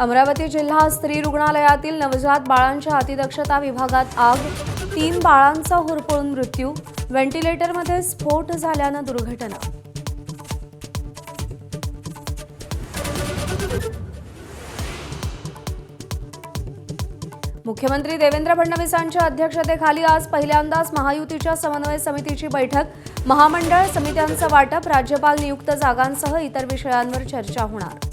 अमरावती जिल्हा स्त्री रुग्णालयातील नवजात बाळांच्या अतिदक्षता विभागात आग, 3 बाळांचा होरपळून मृत्यू, व्हेंटिलेटरमध्ये स्फोट झाल्यानं दुर्घटना। मुख्यमंत्री देवेंद्र फडणवीसांच्या अध्यक्षतेखाली आज पहिल्यांदाच महायुतीच्या समन्वय समितीची बैठक, महामंडळ समित्यांचं वाटप, राज्यपाल नियुक्त जागांसह इतर विषयांवर चर्चा होणार।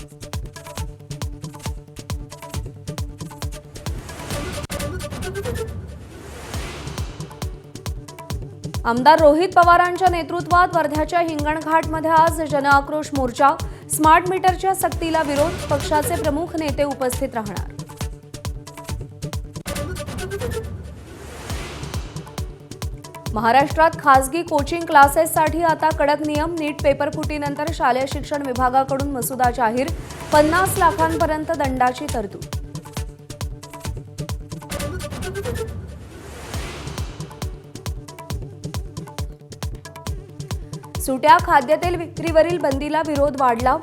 आमदार रोहित पवारांच्या नेतृत्वात वर्ध्याच्या हिंगणघाटमध्ये आज जनआक्रोश मोर्चा, स्मार्ट मीटरच्या सक्तीला विरोध, पक्षाचे प्रमुख नेते उपस्थित राहणार। महाराष्ट्रात खासगी कोचिंग क्लासेससाठी आता कडक नियम, नीट पेपर फुटीनंतर शालेय शिक्षण विभागाकडून मसुदा जाहीर, 50 लाखांपर्यंत दंडाची तरतूद। सुट्या खाद्यतेल विक्रीवरील बंदीला विरोध वाढला।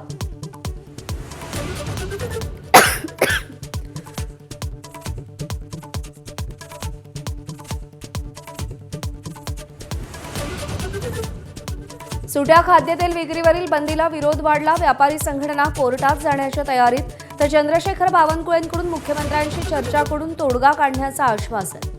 सुट्या खाद्यतेल विक्रीवरील बंदीला विरोध वाढला। व्यापारी संघटना कोर्टात जाण्याच्या तयारीत, तर चंद्रशेखर बावनकुळेंकडून मुख्यमंत्र्यांशी चर्चा करून तोडगा काढण्याचं आश्वासन।